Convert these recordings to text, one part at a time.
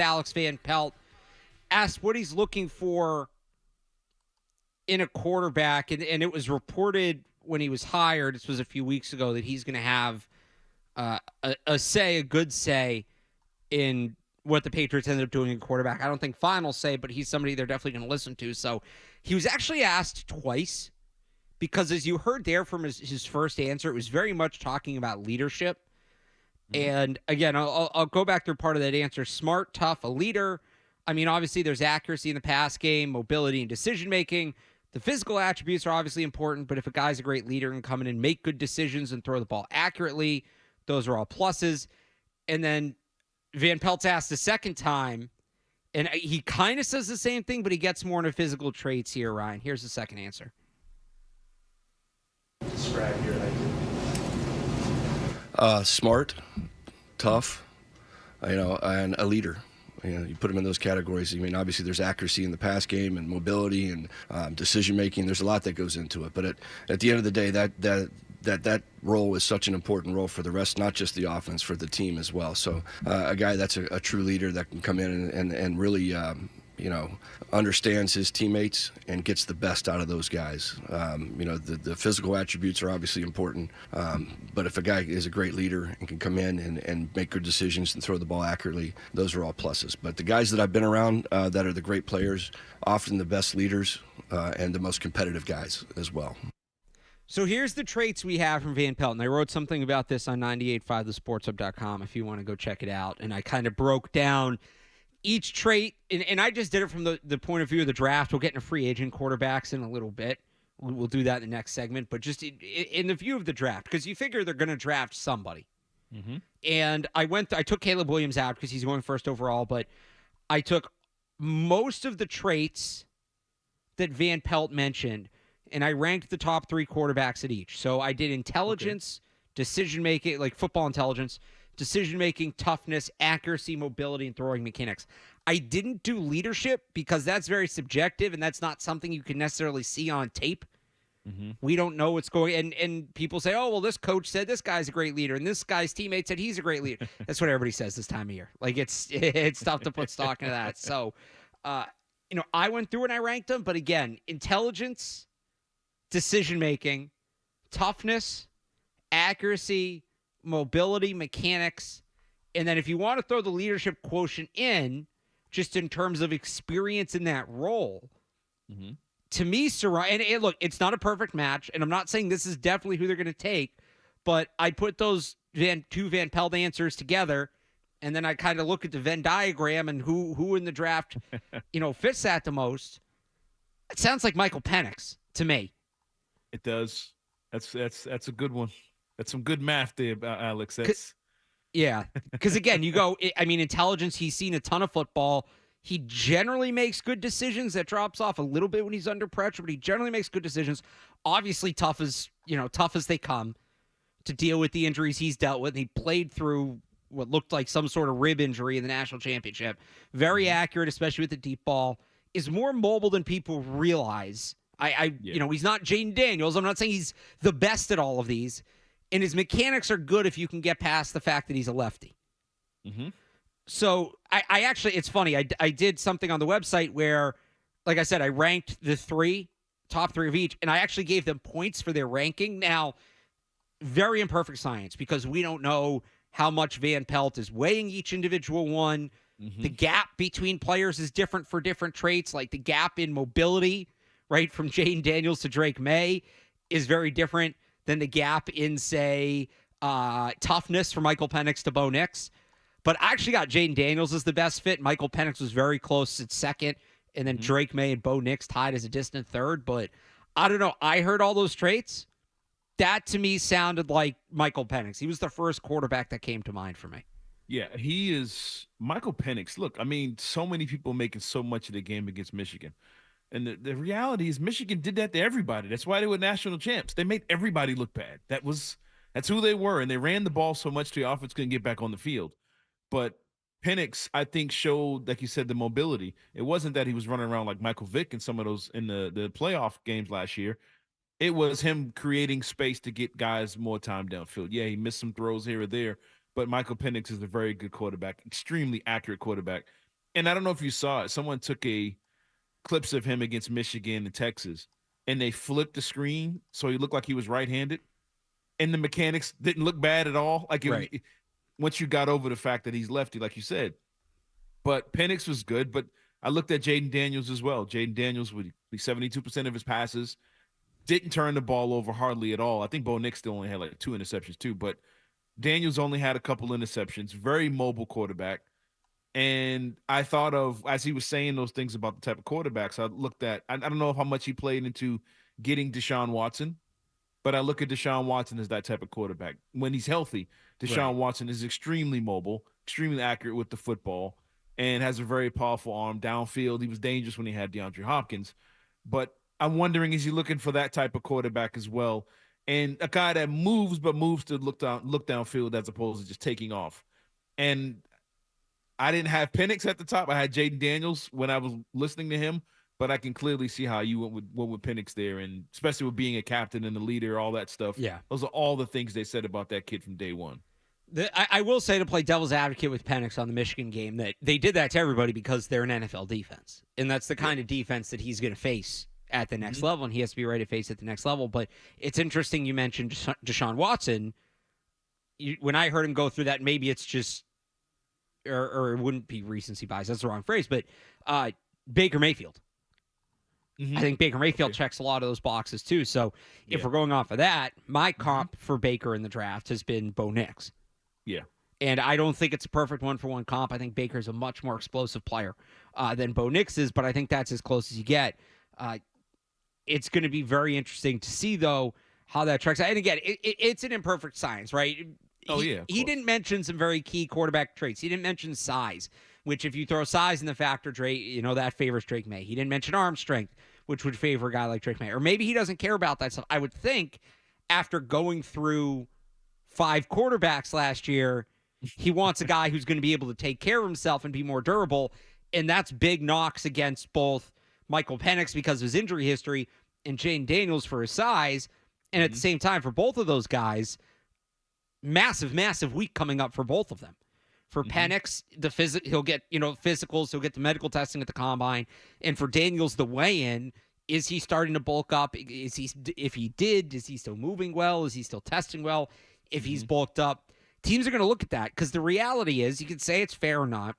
Alex Van Pelt asked what he's looking for in a quarterback, and it was reported when he was hired, this was a few weeks ago, that he's going to have a good say in what the Patriots ended up doing in quarterback. I don't think final say, but he's somebody they're definitely going to listen to. So he was actually asked twice because, as you heard there from his first answer, it was very much talking about leadership. And again, I'll go back through part of that answer. Smart, tough, a leader. I mean, obviously there's accuracy in the pass game, mobility and decision-making. The physical attributes are obviously important, but if a guy's a great leader and come in and make good decisions and throw the ball accurately, those are all pluses. And then Van Pelt's asked a second time, and he kind of says the same thing, but he gets more into physical traits here, Ryan. Here's the second answer. Describe your idea. Smart, tough, and a leader. You put them in those categories. I mean, obviously there's accuracy in the pass game and mobility and decision making. There's a lot that goes into it. But at the end of the day, that role is such an important role for the rest, not just the offense, for the team as well. So a guy that's a true leader that can come in and really understands his teammates and gets the best out of those guys. The physical attributes are obviously important, but if a guy is a great leader and can come in and make good decisions and throw the ball accurately, those are all pluses. But the guys that I've been around that are the great players, often the best leaders and the most competitive guys as well. So here's the traits we have from Van Pelt, and I wrote something about this on 985thesportshub.com if you want to go check it out, and I kind of broke down each trait, and I just did it from the point of view of the draft. We'll get into free agent quarterbacks in a little bit. We'll do that in the next segment, but just in the view of the draft, because you figure they're going to draft somebody. Mm-hmm. And I took Caleb Williams out because he's going first overall, but I took most of the traits that Van Pelt mentioned, and I ranked the top 3 quarterbacks at each. So I did intelligence, decision-making, like football intelligence, decision-making, toughness, accuracy, mobility, and throwing mechanics. I didn't do leadership because that's very subjective, and that's not something you can necessarily see on tape. Mm-hmm. We don't know what's going, and people say, oh, well, this coach said this guy's a great leader, and this guy's teammate said he's a great leader. That's what everybody says this time of year. Like, it's tough to put stock into that. So, I went through and I ranked them, but again, intelligence, decision-making, toughness, accuracy, mobility, mechanics, and then if you want to throw the leadership quotient in, just in terms of experience in that role, to me, Cerrone, and look, it's not a perfect match, and I'm not saying this is definitely who they're going to take, but I put those two Van Pelt answers together, and then I kind of look at the Venn diagram and who in the draft, fits that the most. It sounds like Michael Penix to me. It does. That's a good one. That's some good math there, Alex. Yeah, because again, intelligence, he's seen a ton of football. He generally makes good decisions. That drops off a little bit when he's under pressure, but he generally makes good decisions. Obviously tough as they come to deal with the injuries he's dealt with. He played through what looked like some sort of rib injury in the national championship. Very accurate, especially with the deep ball. Is more mobile than people realize. He's not Jaden Daniels. I'm not saying he's the best at all of these. And his mechanics are good if you can get past the fact that he's a lefty. Mm-hmm. So I actually, it's funny. I did something on the website where, like I said, I ranked the top three of each, and I actually gave them points for their ranking. Now, very imperfect science because we don't know how much Van Pelt is weighing each individual one. Mm-hmm. The gap between players is different for different traits, like the gap in mobility, right, from Jaden Daniels to Drake May is very different than the gap in, say, toughness from Michael Penix to Bo Nix. But I actually got Jaden Daniels as the best fit. Michael Penix was very close at second, and then Drake May and Bo Nix tied as a distant third. But I don't know. I heard all those traits. That, to me, sounded like Michael Penix. He was the first quarterback that came to mind for me. Yeah, he is Michael Penix. Look, so many people making so much of the game against Michigan. And the reality is Michigan did that to everybody. That's why they were national champs. They made everybody look bad. That's who they were. And they ran the ball so much the offense couldn't get back on the field. But Penix, I think, showed, like you said, the mobility. It wasn't that he was running around like Michael Vick in some of those in the playoff games last year. It was him creating space to get guys more time downfield. Yeah, he missed some throws here or there, but Michael Penix is a very good quarterback, extremely accurate quarterback. And I don't know if you saw it. Someone took clips of him against Michigan and Texas, and they flipped the screen so he looked like he was right-handed, and the mechanics didn't look bad at all. Like Right. once you got over the fact that he's lefty, like you said. But Penix was good. But I looked at Jaden Daniels as well. Jaden Daniels would be 72% of his passes, didn't turn the ball over hardly at all. I think Bo Nix still only had like 2 interceptions too, but Daniels only had a couple interceptions. Very mobile quarterback. And I thought of, as he was saying those things about the type of quarterbacks, I looked at, I don't know how much he played into getting Deshaun Watson, but I look at Deshaun Watson as that type of quarterback. When he's healthy, Deshaun Right. Watson is extremely mobile, extremely accurate with the football, and has a very powerful arm downfield. He was dangerous when he had DeAndre Hopkins. But I'm wondering, is he looking for that type of quarterback as well? And a guy that moves, but moves to look downfield as opposed to just taking off. And I didn't have Penix at the top. I had Jaden Daniels when I was listening to him, but I can clearly see how you went with Penix there, and especially with being a captain and a leader, all that stuff. Yeah. Those are all the things they said about that kid from day one. I will say, to play devil's advocate with Penix on the Michigan game, that they did that to everybody because they're an NFL defense. And that's the kind of defense that he's going to face at the next level, and he has to be ready to face at the next level. But it's interesting you mentioned Deshaun Watson. When I heard him go through that, maybe it's just, or it wouldn't be recency bias, that's the wrong phrase, but Baker Mayfield. I think Baker Mayfield checks a lot of those boxes too. So if we're going off of that, my comp for Baker in the draft has been Bo Nix. Yeah. And I don't think it's a perfect one-for-one comp. I think Baker's a much more explosive player than Bo Nix is, but I think that's as close as you get. It's going to be very interesting to see, though, how that tracks out. And again, it's an imperfect science, right? He didn't mention some very key quarterback traits. He didn't mention size, which if you throw size in the factor, Drake, that favors Drake May. He didn't mention arm strength, which would favor a guy like Drake May. Or maybe he doesn't care about that stuff. I would think after going through 5 quarterbacks last year, he wants a guy who's going to be able to take care of himself and be more durable. And that's big knocks against both Michael Penix because of his injury history and Jane Daniels for his size. And at the same time, for both of those guys, massive week coming up for both of them. For Penix, he'll get, physicals, he'll get the medical testing at the combine. And for Daniels, the weigh-in, is he starting to bulk up? Is he still moving well? Is he still testing well? If he's bulked up, teams are going to look at that, because the reality is, you can say it's fair or not,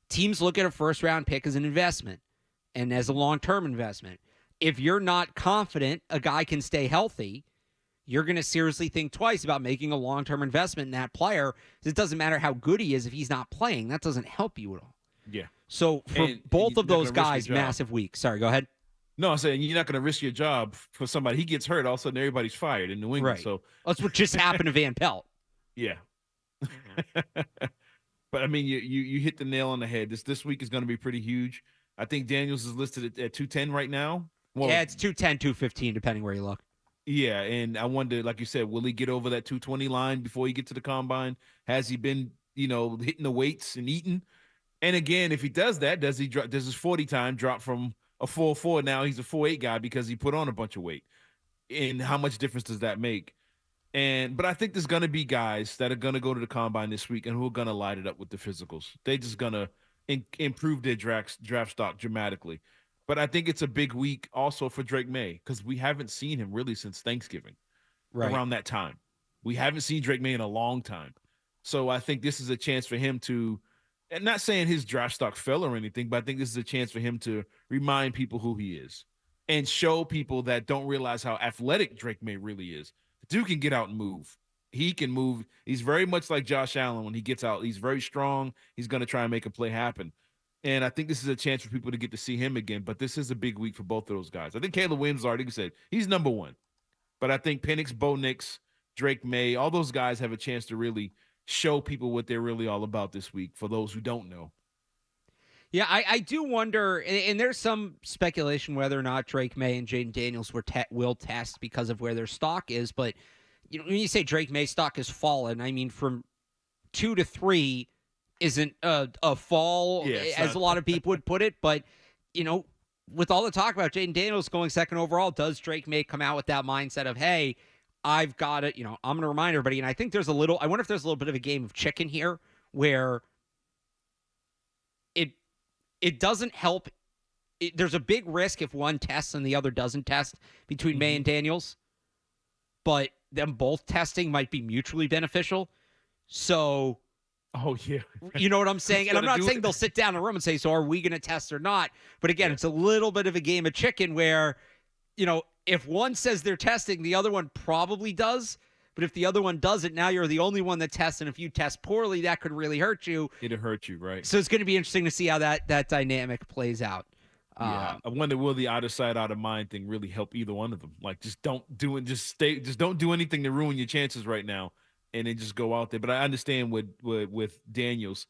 teams look at a first-round pick as an investment and as a long-term investment. If you're not confident a guy can stay healthy, you're going to seriously think twice about making a long-term investment in that player. It doesn't matter how good he is if he's not playing. That doesn't help you at all. Yeah. So for both of those guys, massive week. Sorry, go ahead. No, I'm saying you're not going to risk your job for somebody. He gets hurt, all of a sudden everybody's fired in New England. Right. So That's what just happened to Van Pelt. Yeah. But I mean, you hit the nail on the head. This week is going to be pretty huge. I think Daniels is listed at 210 right now. Well, yeah, it's 210, 215, depending where you look. Yeah, and I wonder, like you said, will he get over that 220 line before he get to the combine? Has he been, hitting the weights and eating? And again, if he does that, does his 40 time drop from a 4.4 now he's a 4.8 guy because he put on a bunch of weight? And how much difference does that make? But I think there's going to be guys that are going to go to the combine this week and who are going to light it up with the physicals. They're just going to improve their draft stock dramatically. But I think it's a big week also for Drake May, because we haven't seen him really since Thanksgiving, around that time. We haven't seen Drake May in a long time. So I think this is a chance for him to, and not saying his draft stock fell or anything, but I think this is a chance for him to remind people who he is and show people that don't realize how athletic Drake May really is. The dude can get out and move. He can move. He's very much like Josh Allen when he gets out. He's very strong. He's going to try and make a play happen. And I think this is a chance for people to get to see him again. But this is a big week for both of those guys. I think Caleb Williams already said he's number one. But I think Penix, Bo Nix, Drake May, all those guys have a chance to really show people what they're really all about this week, for those who don't know. Yeah, I do wonder, and there's some speculation whether or not Drake May and Jaden Daniels will test because of where their stock is. But when you say Drake May's stock has fallen, I mean from 2 to 3 isn't a fall, as a lot of people would put it. But, with all the talk about Jaden Daniels going second overall, does Drake May come out with that mindset of, hey, I've got it, I'm going to remind everybody. And I think I wonder if there's a little bit of a game of chicken here where it doesn't help. There's a big risk if one tests and the other doesn't test between May and Daniels, but them both testing might be mutually beneficial. So, oh yeah, you know what I'm saying? And I'm not saying it. they'll sit down in a room and say, so are we going to test or not? But again, it's a little bit of a game of chicken where, you know, if one says they're testing, the other one probably does. But if the other one doesn't, now you're the only one that tests. And if you test poorly, that could really hurt you. It'll hurt you, right? So it's going to be interesting to see how that dynamic plays out. Yeah, I wonder will the out of sight, out of mind thing really help either one of them? Like, just don't do it. Just don't do anything to ruin your chances right now, and then just go out there. But I understand with Daniels,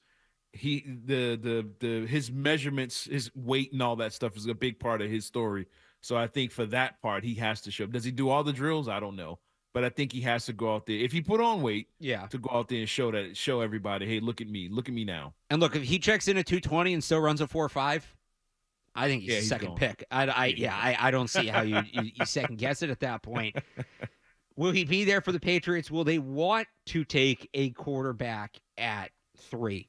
his measurements, his weight, and all that stuff is a big part of his story. So I think for that part, he has to show. Does he do all the drills? I don't know, but I think he has to go out there if he put on weight. Yeah, to go out there and show everybody, hey, look at me now. And look, if he checks in at 220 and still runs a 4.5. I think he's second gone. pick. I don't see how you second guess it at that point. Will he be there for the Patriots? Will they want to take a quarterback at 3?